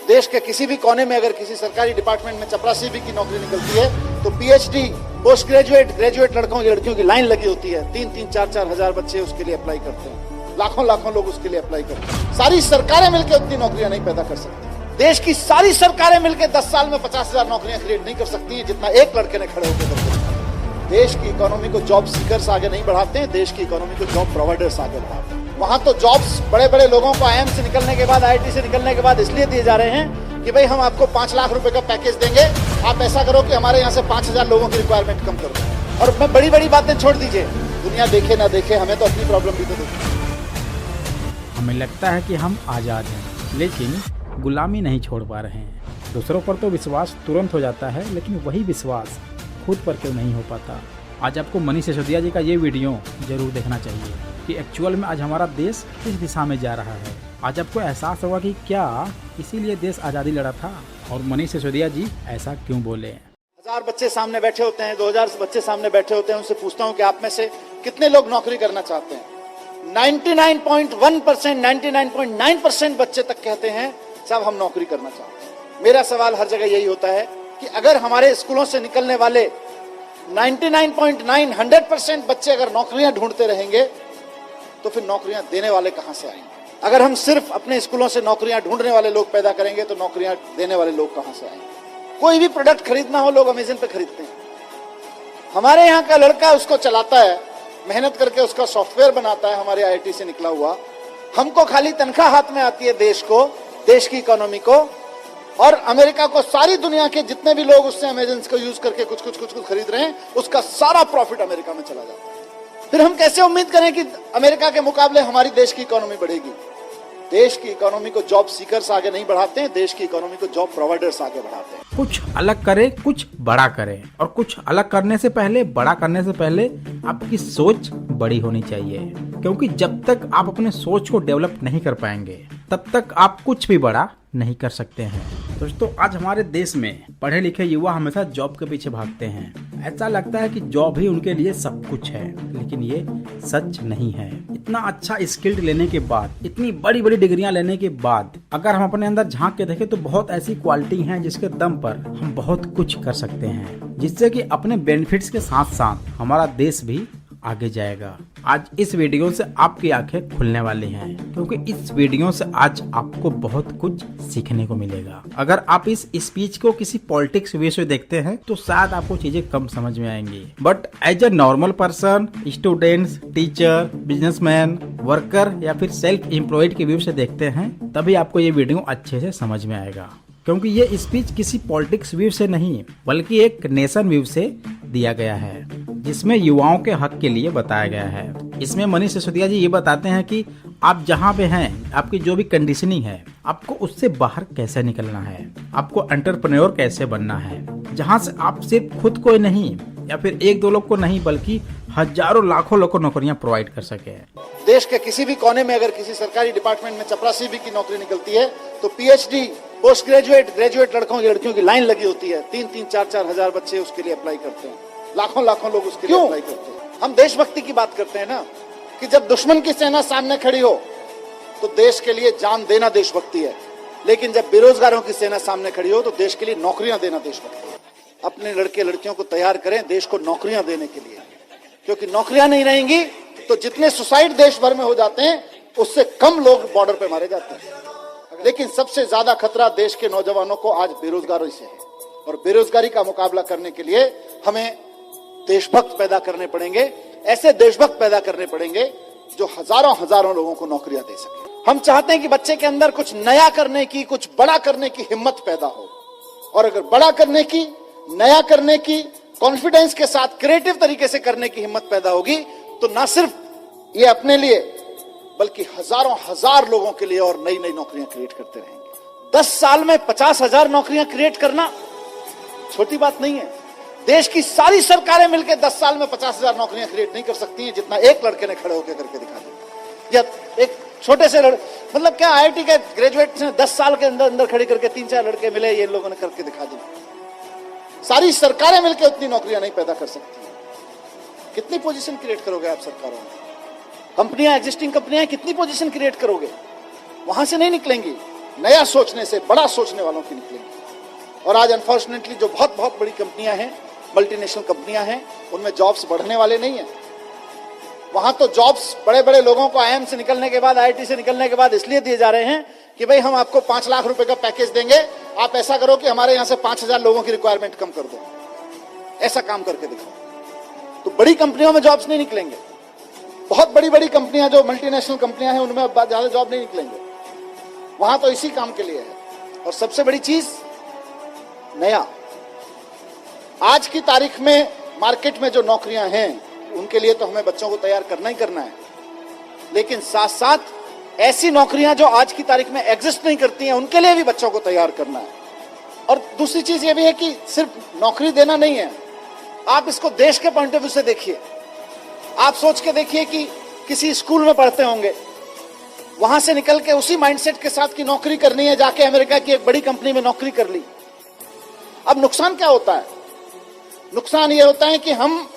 देश के किसी भी कोने में अगर किसी सरकारी डिपार्टमेंट में चपरासी भी की नौकरी निकलती है तो पीएचडी, पोस्ट ग्रेजुएट लड़कियों की लाइन लगी होती है। 3-4 हजार बच्चे उसके लिए अप्लाई करते हैं, लाखों लोग उसके लिए अप्लाई करते हैं। सारी सरकारें मिलकर उतनी नौकरियां नहीं पैदा कर सकती। देश की सारी सरकारें मिलकर 10 साल में 50,000 नौकरियां क्रिएट नहीं कर सकती जितना एक लड़के ने खड़े होकर करते हैं। देश की इकोनॉमी को जॉब सीकर्स आगे नहीं बढ़ाते हैं, देश की इकोनॉमी को जॉब प्रोवाइडर्स आगे बढ़ाते हैं। वहां तो जॉब्स बड़े लोगों को आईआईएम से निकलने के बाद, आईआईटी से निकलने के बाद इसलिए दिए जा रहे हैं कि भाई हम आपको 5 लाख रुपए का पैकेज देंगे, आप ऐसा करो कि हमारे यहाँ से 5,000 लोगों की रिक्वायरमेंट कम करो। और मैं बड़ी बातें छोड़ दीजिए, दुनिया देखे ना देखे, हमें तो अपनी प्रॉब्लम भी तो देखे। हमें लगता है कि हम आज़ाद हैं, लेकिन गुलामी नहीं छोड़ पा रहे हैं। दूसरों पर तो विश्वास तुरंत हो जाता है, लेकिन वही विश्वास खुद पर क्यों नहीं हो पाता। आज आपको मनीष सिसोदिया जी का ये वीडियो जरूर देखना चाहिए कि एक्चुअल में आज हमारा देश किस दिशा में जा रहा है। आज आपको एहसास होगा कि क्या इसीलिए देश आज़ादी लड़ा था और मनीष सिसोदिया जी ऐसा क्यों बोले। 1000 बच्चे सामने बैठे होते हैं, 2000 बच्चे सामने बैठे होते हैं, उनसे पूछता हूं कि आप में से कितने लोग नौकरी करना चाहते हैं। 99.1%, 99.9% बच्चे तक कहते हैं साहब हम नौकरी करना चाहते हैं। मेरा सवाल हर जगह यही होता है कि अगर हमारे स्कूलों से निकलने वाले 99.9, 100% बच्चे अगर नौकरियां ढूंढते रहेंगे तो फिर नौकरियां देने वाले कहां से आएंगे। अगर हम सिर्फ अपने स्कूलों से नौकरियां ढूंढने वाले लोग पैदा करेंगे तो नौकरियां देने वाले लोग कहां से आएंगे। कोई भी प्रोडक्ट खरीदना हो, लोग अमेज़न पे खरीदते हैं। हमारे यहाँ का लड़का उसको चलाता है, मेहनत करके उसका सॉफ्टवेयर बनाता है, हमारे आईआईटी से निकला हुआ। हमको खाली तनख्वाह हाथ में आती है देश को, देश की इकोनॉमी को, और अमेरिका को, सारी दुनिया के जितने भी लोग उससे अमेज़न को यूज करके कुछ खरीद रहे हैं, उसका सारा प्रॉफिट अमेरिका में चला जाता है। फिर हम कैसे उम्मीद करें कि अमेरिका के मुकाबले हमारी देश की इकोनॉमी बढ़ेगी। देश की इकोनॉमी को जॉब सीकर्स आगे नहीं बढ़ाते हैं, देश की इकोनॉमी को जॉब प्रोवाइडर्स आगे बढ़ाते हैं। कुछ अलग करें, कुछ बड़ा करें, और कुछ अलग करने से पहले, बड़ा करने से पहले आपकी सोच बड़ी होनी चाहिए, क्योंकि जब तक आप अपने सोच को डेवलप नहीं कर पाएंगे तब तक आप कुछ भी बड़ा नहीं कर सकते हैं। दोस्तों, आज हमारे देश में पढ़े लिखे युवा हमेशा जॉब के पीछे भागते हैं। ऐसा लगता है कि जॉब ही उनके लिए सब कुछ है, लेकिन ये सच नहीं है। इतना अच्छा स्किल्ड लेने के बाद, इतनी बड़ी डिग्रियां लेने के बाद, अगर हम अपने अंदर झांक के देखें तो बहुत ऐसी क्वालिटी हैं जिसके दम पर हम बहुत कुछ कर सकते हैं, जिससे कि अपने बेनिफिट्स के साथ साथ हमारा देश भी आगे जाएगा। आज इस वीडियो से आपकी आंखें खुलने वाली हैं, क्योंकि इस वीडियो से आज आपको बहुत कुछ सीखने को मिलेगा। अगर आप इस स्पीच को किसी पॉलिटिक्स वे से देखते हैं तो शायद आपको चीजें कम समझ में आएंगी, but as a normal person, students, teacher, businessman, worker या फिर सेल्फ एम्प्लॉयड के व्यू से देखते हैं, तभी आपको ये वीडियो अच्छे से समझ में आएगा। क्योंकि ये स्पीच किसी पॉलिटिक्स व्यू से नहीं, बल्कि एक नेशन व्यू से दिया गया है, जिसमें युवाओं के हक के लिए बताया गया है। इसमें मनीष सिसोदिया जी ये बताते हैं कि आप जहाँ पे हैं, आपकी जो भी कंडीशनिंग है, आपको उससे बाहर कैसे निकलना है, आपको एंटरप्रेन्योर कैसे बनना है, जहाँ से आप सिर्फ खुद को ही नहीं या फिर 1-2 लोग को नहीं, बल्कि हजारों लाखों लोग को नौकरियां प्रोवाइड कर सके। देश के किसी भी कोने में अगर किसी सरकारी डिपार्टमेंट में चपरासी भी की नौकरी निकलती है तो पीएचडी, पोस्ट ग्रेजुएट लड़कियों की लाइन लगी होती है। 3-4 हजार बच्चे उसके लिए अप्लाई करते हैं, लाखों लोग उसके लिए अप्लाई करते हैं। हम देशभक्ति की बात करते हैं ना, कि जब दुश्मन की सेना सामने खड़ी हो तो देश के लिए जान देना देशभक्ति है, लेकिन जब बेरोजगारों की सेना सामने खड़ी हो तो देश के लिए नौकरियां देना देशभक्ति है। अपने लड़के लड़कियों को तैयार करें देश को नौकरियां देने के लिए, क्योंकि नौकरियां नहीं रहेंगी तो जितने सुसाइड देश भर में हो जाते हैं उससे कम लोग बॉर्डर पे मारे जाते हैं। लेकिन सबसे ज्यादा खतरा देश के नौजवानों को आज बेरोजगारी से है, और बेरोजगारी का मुकाबला करने के लिए हमें देशभक्त पैदा करने पड़ेंगे। ऐसे देशभक्त पैदा करने पड़ेंगे जो हजारों लोगों को नौकरियां दे सके। हम चाहते हैं कि बच्चे के अंदर कुछ नया करने की, कुछ बड़ा करने की हिम्मत पैदा हो, और अगर बड़ा करने की, नया करने की, कॉन्फिडेंस के साथ क्रिएटिव तरीके से करने की हिम्मत पैदा होगी तो ना सिर्फ ये अपने लिए बल्कि हजार लोगों के लिए और नई नौकरियां क्रिएट करते रहेंगे। 10 साल में 50,000 नौकरियां क्रिएट करना छोटी बात नहीं है। देश की सारी सरकारें मिलकर 10 साल में 50,000 नौकरियां क्रिएट नहीं कर सकती जितना एक लड़के ने खड़े होकर करके दिखा दिया। या एक छोटे से मतलब क्या, आईआईटी के ग्रेजुएट ने 10 साल के अंदर खड़े करके 3-4 लड़के मिले, ये लोगों ने करके दिखा दिया। सारी सरकारें मिलकर उतनी नौकरियां नहीं पैदा कर सकती। कितनी पोजीशन क्रिएट करोगे आप सरकारों में? कंपनियां, एग्जिस्टिंग कंपनियां कितनी पोजीशन क्रिएट करोगे? वहां से नहीं निकलेंगी। नया सोचने से, बड़ा सोचने वालों की निकलेंगी। और आज अनफॉर्चुनेटली जो बहुत बहुत बड़ी कंपनियां हैं, मल्टीनेशनल कंपनियां हैं, उनमें जॉब्स बढ़ने वाले नहीं है। वहां तो जॉब्स बड़े बड़े लोगों को आईआईएम से निकलने के बाद, आईआईटी से निकलने के बाद इसलिए दिए जा रहे हैं कि भाई हम आपको 5 लाख रुपए का पैकेज देंगे, आप ऐसा करो कि हमारे यहां से 5,000 लोगों की रिक्वायरमेंट कम कर दो, ऐसा काम करके दिखाओ। तो बड़ी कंपनियों में जॉब्स नहीं निकलेंगे। बहुत बड़ी बड़ी कंपनियां जो मल्टीनेशनल कंपनियां हैं, उनमें ज्यादा जॉब नहीं निकलेंगे। वहां तो इसी काम के लिए है। और सबसे बड़ी चीज, नया, आज की तारीख में मार्केट में जो नौकरियां हैं, उनके लिए तो हमें बच्चों को तैयार करना ही करना है, लेकिन साथ साथ ऐसी नौकरियां जो आज की तारीख में एग्जिस्ट नहीं करती हैं, उनके लिए भी बच्चों को तैयार करना है। और दूसरी चीज ये भी है कि सिर्फ नौकरी देना नहीं है, आप इसको देश के पॉइंट ऑफ व्यू से देखिए। आप सोच के देखिए कि किसी स्कूल में पढ़ते होंगे, वहां से निकल के उसी माइंडसेट के साथ की नौकरी करनी है, जाके अमेरिका की एक बड़ी कंपनी में नौकरी कर ली। अब नुकसान क्या होता है? नुकसान ये होता है कि हम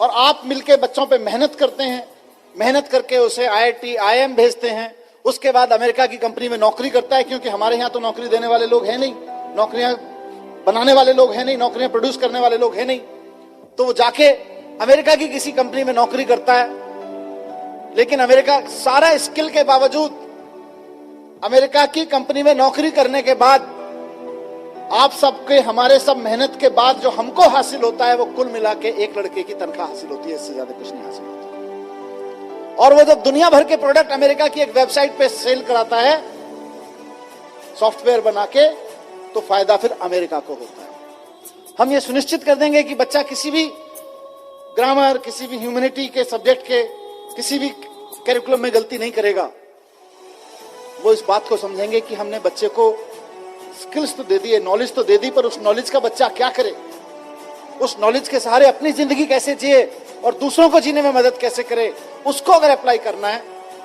और आप मिलके बच्चों पे मेहनत करते हैं, मेहनत करके उसे आईआईटी, आईआईएम भेजते हैं, उसके बाद अमेरिका की कंपनी में नौकरी करता है, क्योंकि हमारे यहाँ तो नौकरी देने वाले लोग हैं नहीं, नौकरियां बनाने वाले लोग हैं नहीं, नौकरियां प्रोड्यूस करने वाले लोग हैं नहीं। तो वो जाके अमेरिका की किसी कंपनी में नौकरी करता है, लेकिन अमेरिका सारा स्किल के बावजूद अमेरिका की कंपनी में नौकरी करने के बाद आप सबके, हमारे सब मेहनत के बाद जो हमको हासिल होता है, वो कुल मिला के एक लड़के की तनख्वाह हासिल होती है, इससे ज्यादा कुछ नहीं हासिल होता। और वो जब दुनिया भर के प्रोडक्ट अमेरिका की एक वेबसाइट पे सेल कराता है सॉफ्टवेयर बना के, तो फायदा फिर अमेरिका को होता है। हम ये सुनिश्चित कर देंगे कि बच्चा किसी भी ग्रामर, किसी भी ह्यूमैनिटी के सब्जेक्ट के किसी भी करिकुलम में गलती नहीं करेगा। वो इस बात को समझेंगे कि हमने बच्चे को स्किल्स तो दे दी है, नॉलेज तो दे दी, पर उस नॉलेज का बच्चा क्या करे, उस नॉलेज के सहारे अपनी जिंदगी कैसे जिए और दूसरों को जीने में मदद कैसे करे, उसको अगर अप्लाई करना है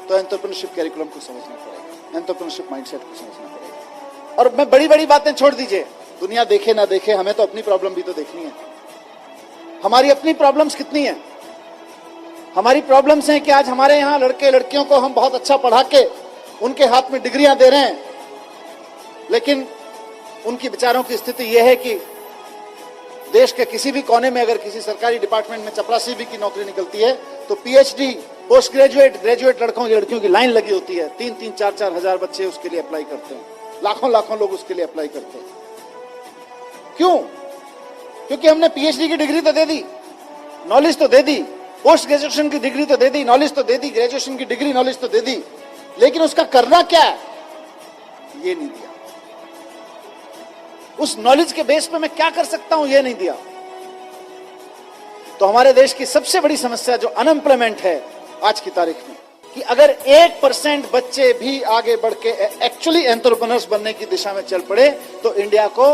तो एंटरप्रेन्योरशिप करिकुलम को समझना पड़ेगा, एंटरप्रेन्योरशिप माइंडसेट को समझना पड़ेगा। और मैं बड़ी बड़ी बातें छोड़ दीजिए, दुनिया देखे ना देखे, हमें तो अपनी प्रॉब्लम भी तो देखनी है। हमारी अपनी प्रॉब्लम्स कितनी है? हमारी प्रॉब्लम्स हैं कि आज हमारे यहाँ लड़के लड़कियों को हम बहुत अच्छा पढ़ा के उनके हाथ में डिग्रियां दे रहे हैं, लेकिन उनकी बेचारों की स्थिति यह है कि देश के किसी भी कोने में अगर किसी सरकारी डिपार्टमेंट में चपरासी भी की नौकरी निकलती है, तो पीएचडी, पोस्ट ग्रेजुएट, ग्रेजुएट लड़कों की लड़कियों की लाइन लगी होती है। 3-3, 4-4 हजार बच्चे उसके लिए अप्लाई करते हैं, लाखों लाखों लोग उसके लिए अप्लाई करते हैं। क्यों? क्योंकि हमने पीएचडी की डिग्री तो दे दी, नॉलेज तो दे दी, पोस्ट ग्रेजुएशन की डिग्री तो दे दी, नॉलेज तो दे दी, ग्रेजुएशन की डिग्री, नॉलेज तो दे दी, लेकिन उसका करना क्या है ये नहीं दिया। उस नॉलेज के बेस पे मैं क्या कर सकता हूं ये नहीं दिया। तो हमारे देश की सबसे बड़ी समस्या जो अनएम्प्लॉयमेंट है आज की तारीख में, कि अगर 1% बच्चे भी आगे बढ़ के एक्चुअली एंटरप्रेन्योर्स बनने की दिशा में चल पड़े, तो इंडिया को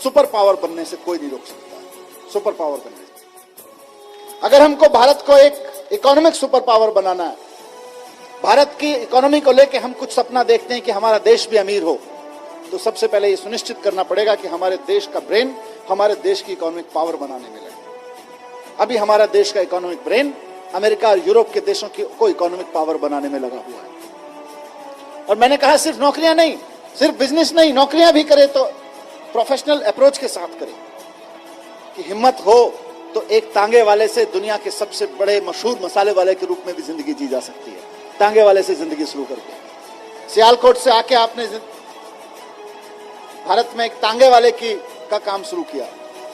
सुपर पावर बनने से कोई नहीं रोक सकता। सुपर पावर बनने से, अगर हमको भारत को एक इकोनॉमिक सुपर पावर बनाना है, भारत की इकोनॉमी को लेके हम कुछ सपना देखते हैं कि हमारा देश भी अमीर हो, तो सबसे पहले ये सुनिश्चित करना पड़ेगा कि हमारे देश का ब्रेन हमारे देश की इकोनॉमिक पावर बनाने में लगे। अभी हमारा देश का इकोनॉमिक ब्रेन अमेरिका और यूरोप के देशों की को इकोनॉमिक पावर बनाने में लगा हुआ है। और मैंने कहा सिर्फ नौकरियां नहीं, सिर्फ बिजनेस नहीं, नौकरियां भी करे तो प्रोफेशनल अप्रोच के साथ करे, कि हिम्मत हो तो एक तांगे वाले से दुनिया के सबसे बड़े मशहूर मसाले वाले के रूप में भी जिंदगी जी जा सकती है। तांगे वाले से जिंदगी शुरू करके, सियालकोट से आके आपने भारत में एक तांगे वाले का काम शुरू किया,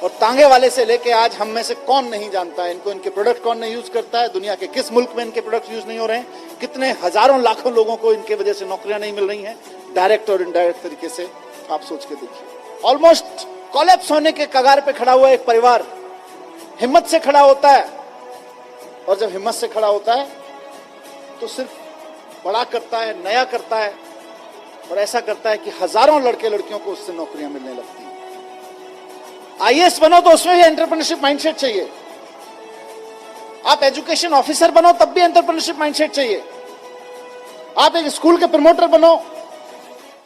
और तांगे वाले से लेके आज हम में से कौन नहीं जानता है इनको, इनके प्रोडक्ट कौन नहीं यूज करता है, दुनिया के किस मुल्क में इनके प्रोडक्ट यूज नहीं हो रहे हैं, कितने हजारों लाखों लोगों को इनके वजह से नौकरियां नहीं मिल रही हैं, डायरेक्ट और इनडायरेक्ट तरीके से। आप सोच के देखिए, ऑलमोस्ट कोलैप्स होने के कगार पे खड़ा हुआ एक परिवार हिम्मत से खड़ा होता है, और जब हिम्मत से खड़ा होता है तो सिर्फ बड़ा करता है, नया करता है, और ऐसा करता है कि हजारों लड़के लड़कियों को उससे नौकरियां मिलने लगती हैं। आईएएस बनो तो उसमें भी एंटरप्रेन्योरशिप माइंडसेट चाहिए, आप एजुकेशन ऑफिसर बनो तब भी एंटरप्रेन्योरशिप माइंडसेट चाहिए, आप एक स्कूल के प्रमोटर बनो,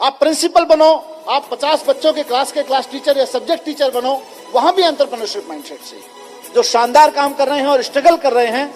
आप प्रिंसिपल बनो, आप 50 बच्चों के क्लास टीचर या सब्जेक्ट टीचर बनो, वहां भी एंटरप्रेन्योरशिप माइंडसेट चाहिए। जो शानदार काम कर रहे हैं और स्ट्रगल कर रहे हैं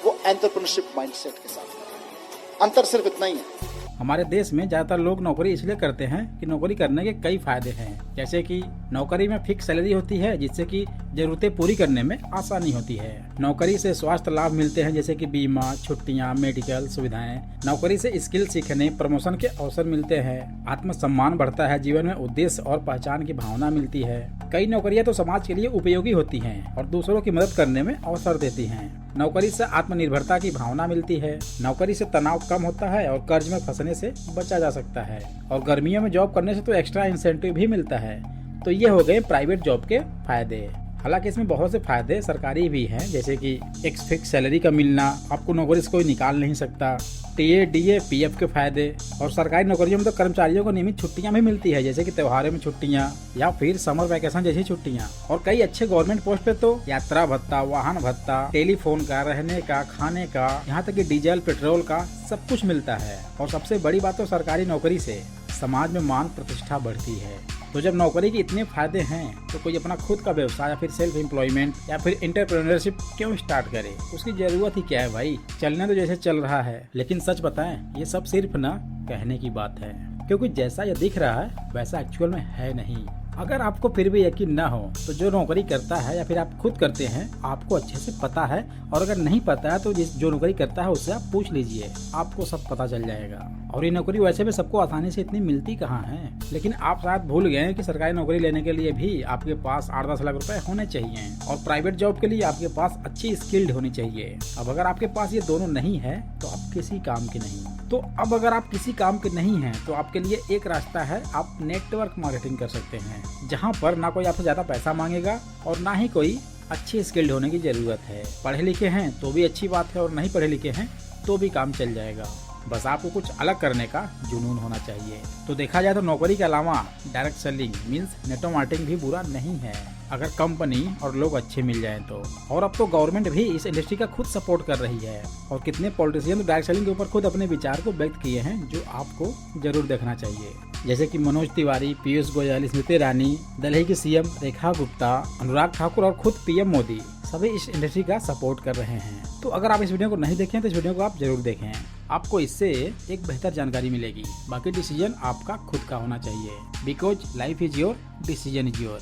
वो एंटरप्रेन्योरशिप माइंडसेट के साथ कर रहे हैं। अंतर सिर्फ इतना ही है। हमारे देश में ज्यादातर लोग नौकरी इसलिए करते हैं कि नौकरी करने के कई फायदे हैं, जैसे कि नौकरी में फिक्स सैलरी होती है जिससे कि जरूरतें पूरी करने में आसानी होती है। नौकरी से स्वास्थ्य लाभ मिलते हैं जैसे कि बीमा, छुट्टियां, मेडिकल सुविधाएं। नौकरी से स्किल सीखने, प्रमोशन के अवसर मिलते हैं। आत्मसम्मान बढ़ता है, जीवन में उद्देश्य और पहचान की भावना मिलती है। कई नौकरियां तो समाज के लिए उपयोगी होती हैं और दूसरों की मदद करने में अवसर देती हैं। नौकरी से आत्मनिर्भरता की भावना मिलती है। नौकरी से तनाव कम होता है और कर्ज में फंसने से बचा जा सकता है। और गर्मियों में जॉब करने से तो एक्स्ट्रा इंसेंटिव भी मिलता है। तो ये हो गए प्राइवेट जॉब के फायदे। हालांकि इसमें बहुत से फायदे सरकारी भी हैं, जैसे कि एक फिक्स सैलरी का मिलना, आपको नौकरी से कोई निकाल नहीं सकता, टीए, डीए, पीएफ के फायदे। और सरकारी नौकरियों में तो कर्मचारियों को नियमित छुट्टियां भी मिलती है, जैसे कि त्योहारों में छुट्टियां या फिर समर वैकेशन जैसी छुट्टियां। और कई अच्छे गवर्नमेंट पोस्ट पे तो यात्रा भत्ता, वाहन भत्ता, टेलीफोन का, रहने का, खाने का, यहाँ तक कि डीजल पेट्रोल का सब कुछ मिलता है। और सबसे बड़ी बात तो सरकारी नौकरी से समाज में मान प्रतिष्ठा बढ़ती है। तो जब नौकरी के इतने फायदे हैं तो कोई अपना खुद का व्यवसाय या फिर सेल्फ एम्प्लॉयमेंट या फिर एंटरप्रेन्योरशिप क्यों स्टार्ट करे? उसकी जरूरत ही क्या है भाई? चलने तो जैसे चल रहा है, लेकिन सच बताएं ये सब सिर्फ ना कहने की बात है, क्योंकि जैसा ये दिख रहा है वैसा एक्चुअल में है नहीं। अगर आपको फिर भी यकीन ना हो तो जो नौकरी करता है या फिर आप खुद करते हैं आपको अच्छे से पता है। और अगर नहीं पता है तो जो नौकरी करता है उससे आप पूछ लीजिए, आपको सब पता चल जाएगा। और ये नौकरी वैसे भी सबको आसानी से इतनी मिलती कहाँ है। लेकिन आप शायद भूल गए हैं कि सरकारी नौकरी लेने के लिए भी आपके पास 8-10 लाख रुपए होने चाहिए और प्राइवेट जॉब के लिए आपके पास अच्छी स्किल्ड होनी चाहिए। अब अगर आपके पास ये दोनों नहीं है तो आप किसी काम के नहीं। तो अब अगर आप किसी काम के नहीं हैं तो आपके लिए एक रास्ता है, आप नेटवर्क मार्केटिंग कर सकते हैं, जहां पर ना कोई आपसे ज्यादा पैसा मांगेगा और ना ही कोई अच्छी स्किल्ड होने की जरूरत है। पढ़े लिखे हैं तो भी अच्छी बात है और नहीं पढ़े लिखे हैं तो भी काम चल जाएगा। बस आपको कुछ अलग करने का जुनून होना चाहिए। तो देखा जाए तो नौकरी के अलावा direct selling means network marketing भी बुरा नहीं है, अगर कंपनी और लोग अच्छे मिल जाएं तो। और अब तो गवर्नमेंट भी इस इंडस्ट्री का खुद सपोर्ट कर रही है और कितने पॉलिटिशियन तो डायरेक्ट सेलिंग के ऊपर खुद अपने विचार को व्यक्त किए हैं, जो आपको जरूर देखना चाहिए। जैसे कि मनोज तिवारी, पीयूष गोयल, स्मृति ईरानी, दिल्ली की सीएम रेखा गुप्ता, अनुराग ठाकुर और खुद पीएम मोदी सभी इस इंडस्ट्री का सपोर्ट कर रहे हैं। तो अगर आप इस वीडियो को नहीं देखें तो इस वीडियो को आप जरूर देखें, आपको इससे एक बेहतर जानकारी मिलेगी। बाकी डिसीजन आपका खुद का होना चाहिए, because life is your, decision is your.